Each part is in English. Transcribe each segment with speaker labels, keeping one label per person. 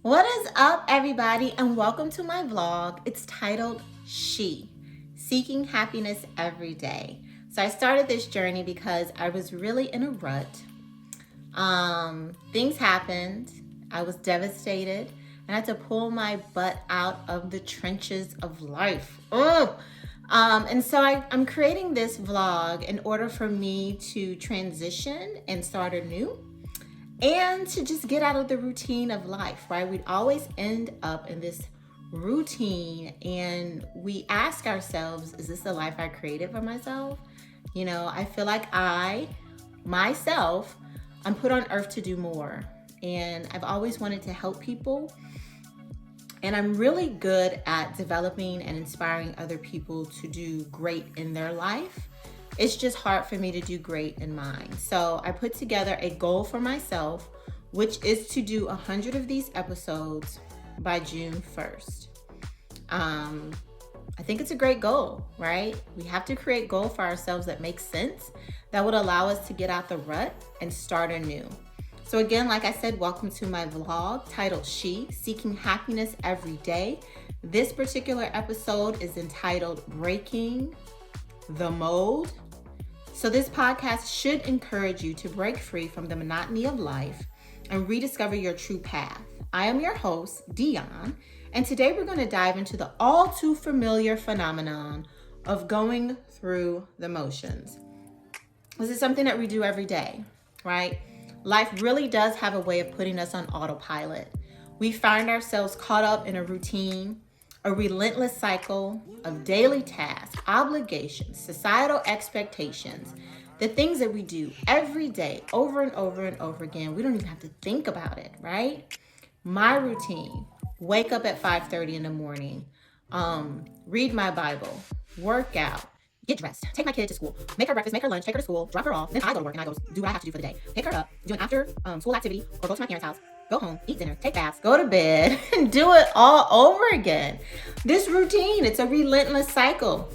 Speaker 1: What is up, everybody, and welcome to my vlog. It's titled She, Seeking Happiness Every Day. So I started this journey because I was really in a rut. Things happened. I was devastated and I had to pull my butt out of the trenches of life. And so I'm creating this vlog in order for me to transition and start anew, and to just get out of the routine of life, right? We'd always end up in this routine and we ask ourselves, is this the life I created for myself? You know, I feel like myself, I'm put on earth to do more. And I've always wanted to help people. And I'm really good at developing and inspiring other people to do great in their life. It's just hard for me to do great in mine. So I put together a goal for myself, which is to do 100 of these episodes by June 1st. I think it's a great goal, right? We have to create a goal for ourselves that makes sense, that would allow us to get out the rut and start anew. So again, like I said, welcome to my vlog titled She, Seeking Happiness Every Day. This particular episode is entitled Breaking the Mold. So this podcast should encourage you to break free from the monotony of life and rediscover your true path. I am your host, Dion, and today we're going to dive into the all too familiar phenomenon of going through the motions. This is something that we do every day, right? Life really does have a way of putting us on autopilot. We find ourselves caught up in a routine, a relentless cycle of daily tasks, obligations, societal expectations, the things that we do every day over and over and over again. We don't even have to think about it, right? My routine: wake up at 5:30 in the morning, read my Bible, work out, get dressed, take my kid to school, make her breakfast, make her lunch, take her to school, drop her off, then I go to work and I go do what I have to do for the day. Pick her up, do an after school activity, or go to my parents' house, go home, eat dinner, take baths, go to bed, and do it all over again. This routine, it's a relentless cycle.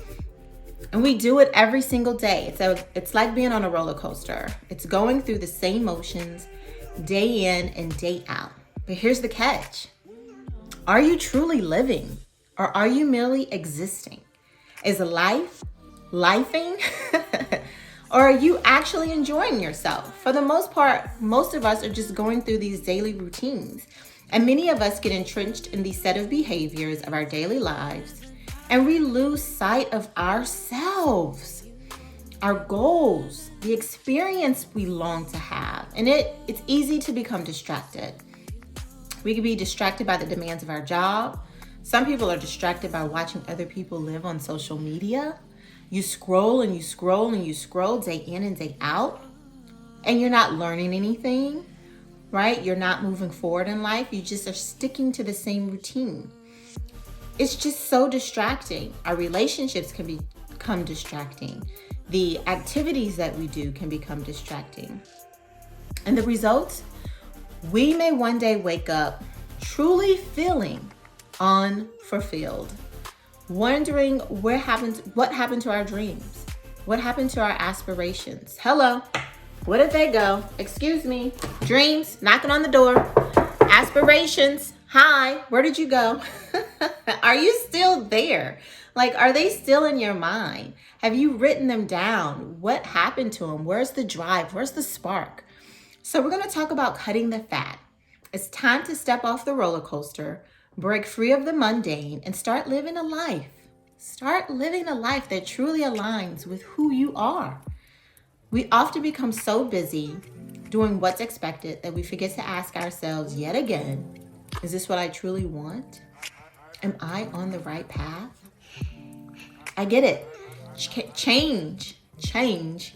Speaker 1: And we do it every single day. It's like being on a roller coaster. It's going through the same motions day in and day out. But here's the catch. Are you truly living, or are you merely existing? Is life lifing? Or are you actually enjoying yourself? For the most part, most of us are just going through these daily routines. And many of us get entrenched in these set of behaviors of our daily lives, and we lose sight of ourselves, our goals, the experience we long to have. And it's easy to become distracted. We can be distracted by the demands of our job. Some people are distracted by watching other people live on social media. You scroll and you scroll and you scroll day in and day out, and you're not learning anything, right? You're not moving forward in life. You just are sticking to the same routine. It's just so distracting. Our relationships can become distracting. The activities that we do can become distracting. And the results? We may one day wake up truly feeling unfulfilled, wondering what happened to our dreams, what happened to our aspirations. Hello, where did they go? Excuse me. Dreams knocking on the door, aspirations. Hi, where did you go? Are you still there? Like, are they still in your mind? Have you written them down? What happened to them? Where's the drive? Where's the spark? So we're going to talk about cutting the fat. It's time to step off the roller coaster, break free of the mundane, and start living a life. Start living a life that truly aligns with who you are. We often become so busy doing what's expected that we forget to ask ourselves yet again, is this what I truly want? Am I on the right path? I get it. Change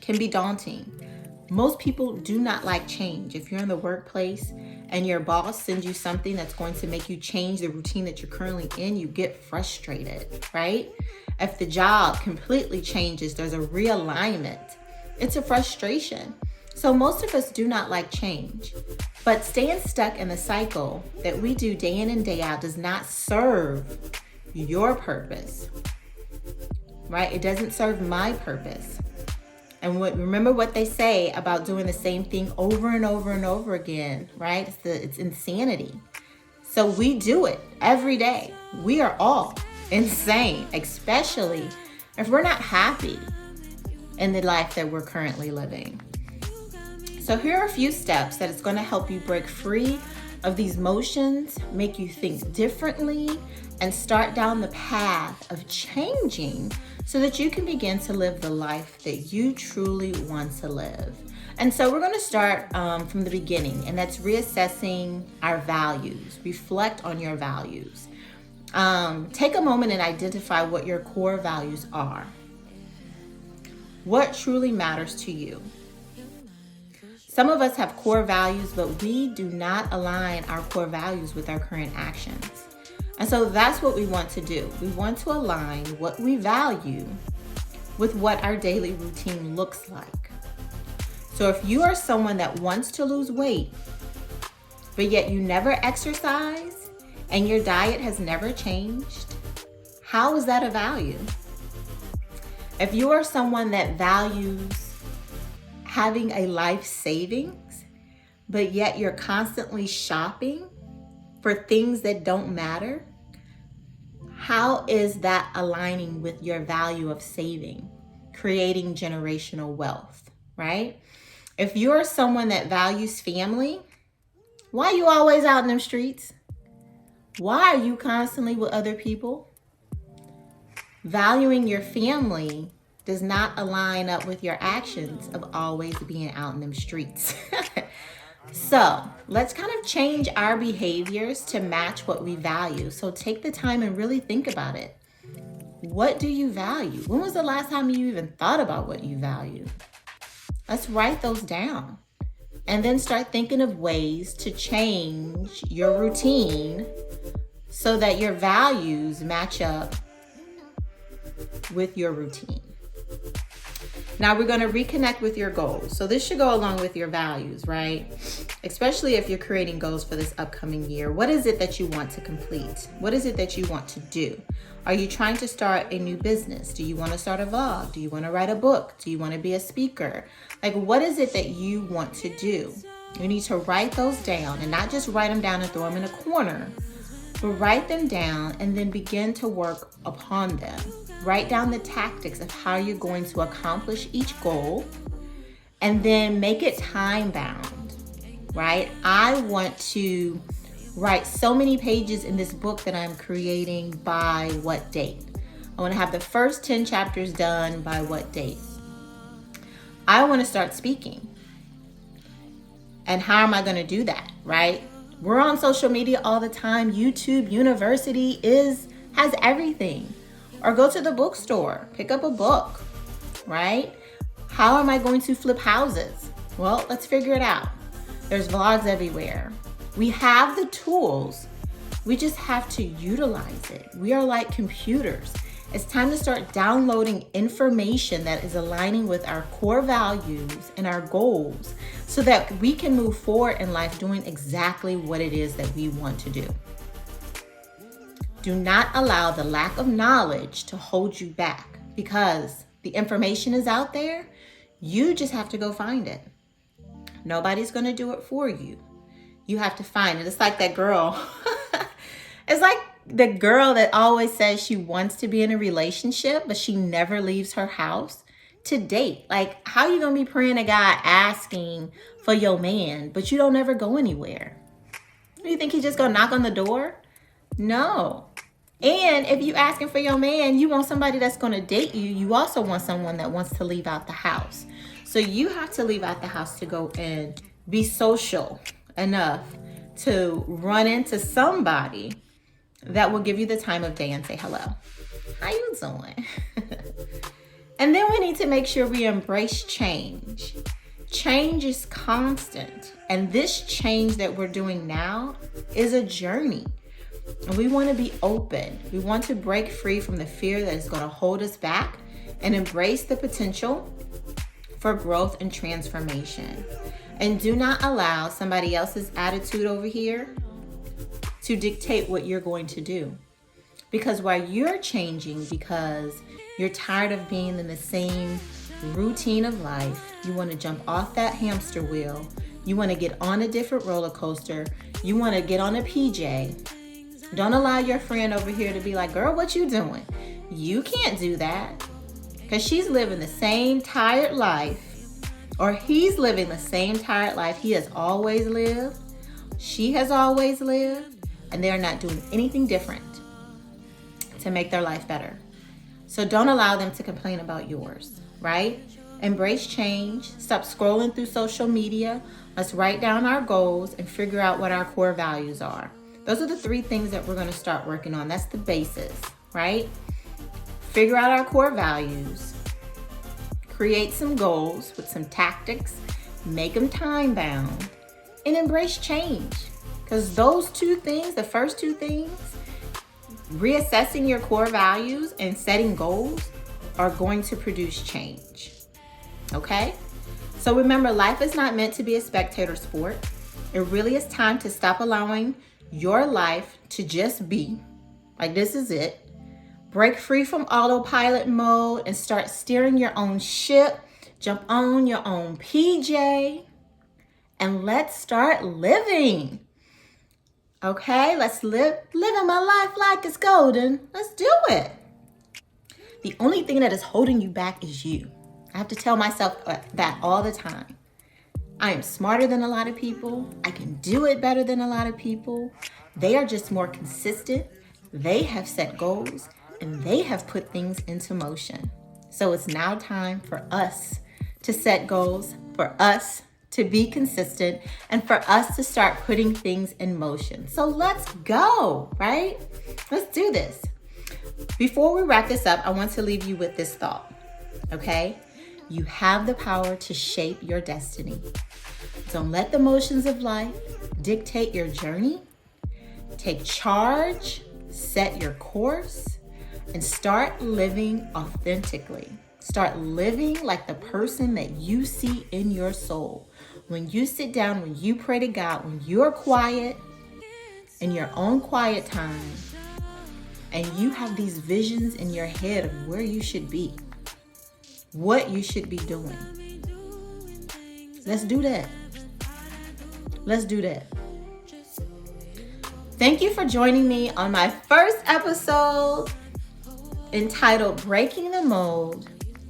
Speaker 1: can be daunting. Most people do not like change. If you're in the workplace and your boss sends you something that's going to make you change the routine that you're currently in, you get frustrated, right? If the job completely changes, there's a realignment. It's a frustration. So most of us do not like change, but staying stuck in the cycle that we do day in and day out does not serve your purpose, right? It doesn't serve my purpose. And remember what they say about doing the same thing over and over and over again, right? It's insanity. So we do it every day. We are all insane, especially if we're not happy in the life that we're currently living. So here are a few steps that is going to help you break free of these motions, make you think differently, and start down the path of changing so that you can begin to live the life that you truly want to live. And so we're going to start from the beginning, and that's reassessing our values. Reflect on your values. Take a moment and identify what your core values are. What truly matters to you? Some of us have core values, but we do not align our core values with our current actions. And so that's what we want to do. We want to align what we value with what our daily routine looks like. So if you are someone that wants to lose weight, but yet you never exercise and your diet has never changed, how is that a value? If you are someone that values having a life savings, but yet you're constantly shopping for things that don't matter, how is that aligning with your value of saving, creating generational wealth, right? If you're someone that values family, why are you always out in them streets? Why are you constantly with other people? Valuing your family does not align up with your actions of always being out in them streets. So let's kind of change our behaviors to match what we value. So take the time and really think about it. What do you value? When was the last time you even thought about what you value? Let's write those down and then start thinking of ways to change your routine so that your values match up with your routine. Now we're going to reconnect with your goals. So this should go along with your values, right? Especially if you're creating goals for this upcoming year. What is it that you want to complete? What is it that you want to do? Are you trying to start a new business? Do you want to start a vlog? Do you want to write a book? Do you want to be a speaker? Like, what is it that you want to do? You need to write those down, and not just write them down and throw them in a corner, but write them down and then begin to work upon them. Write down the tactics of how you're going to accomplish each goal, and then make it time bound, right? I want to write so many pages in this book that I'm creating by what date? I want to have the first 10 chapters done by what date? I want to start speaking. And how am I going to do that, right? We're on social media all the time. YouTube University has everything. Or go to the bookstore, pick up a book, right? How am I going to flip houses? Well, let's figure it out. There's vlogs everywhere. We have the tools. We just have to utilize it. We are like computers. It's time to start downloading information that is aligning with our core values and our goals so that we can move forward in life doing exactly what it is that we want to do. Do not allow the lack of knowledge to hold you back, because the information is out there. You just have to go find it. Nobody's going to do it for you. You have to find it. It's like that girl. It's like the girl that always says she wants to be in a relationship, but she never leaves her house to date. Like, how you going to be praying to God asking for your man, but you don't ever go anywhere? You think he's just going to knock on the door? No. And if you asking for your man, you want somebody that's going to date you. You also want someone that wants to leave out the house. So you have to leave out the house to go and be social enough to run into somebody that will give you the time of day and say, hello, how you doing? And then we need to make sure we embrace change. Change is constant. And this change that we're doing now is a journey. And we want to be open. We want to break free from the fear that is going to hold us back and embrace the potential for growth and transformation. And do not allow somebody else's attitude over here to dictate what you're going to do. Because while you're changing because you're tired of being in the same routine of life, you want to jump off that hamster wheel. You want to get on a different roller coaster. You want to get on a PJ. Don't allow your friend over here to be like, girl, what you doing? You can't do that, because she's living the same tired life, or he's living the same tired life he has always lived, she has always lived, and they're not doing anything different to make their life better. So don't allow them to complain about yours, right? Embrace change. Stop scrolling through social media. Let's write down our goals and figure out what our core values are. Those are the 3 things that we're going to start working on. That's the basis, right? Figure out our core values. Create some goals with some tactics. Make them time bound. And embrace change. Because those 2 things, the first 2 things, reassessing your core values and setting goals, are going to produce change. Okay? So remember, life is not meant to be a spectator sport. It really is time to stop allowing your life to just be. Like, this is it. Break free from autopilot mode and start steering your own ship. Jump on your own PJ and let's start living. Okay, let's living my life like it's golden. Let's do it. The only thing that is holding you back is you. I have to tell myself that all the time. I am smarter than a lot of people. I can do it better than a lot of people. They are just more consistent. They have set goals and they have put things into motion. So it's now time for us to set goals, for us to be consistent, and for us to start putting things in motion. So let's go, right? Let's do this. Before we wrap this up, I want to leave you with this thought, okay? You have the power to shape your destiny. Don't let the motions of life dictate your journey. Take charge, set your course, and start living authentically. Start living like the person that you see in your soul. When you sit down, when you pray to God, when you're quiet, in your own quiet time, and you have these visions in your head of where you should be, what you should be doing. Let's do that. Let's do that. Thank you for joining me on my first episode entitled Breaking the Mold.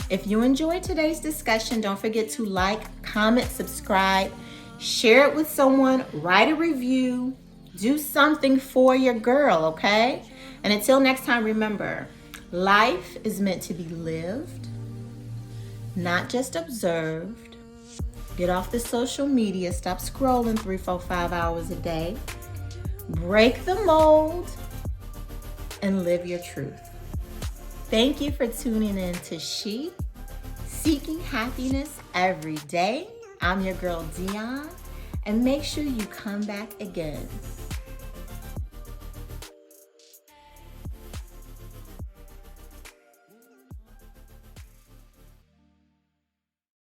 Speaker 1: If you enjoyed today's discussion, don't forget to like, comment, subscribe, share it with someone, write a review, do something for your girl, okay? And until next time, remember, life is meant to be lived, not just observed. Get off the social media, stop scrolling 3, 4, 5 hours a day. Break the mold and live your truth. Thank you for tuning in to She, Seeking Happiness Every Day. I'm your girl, Dion, and make sure you come back again.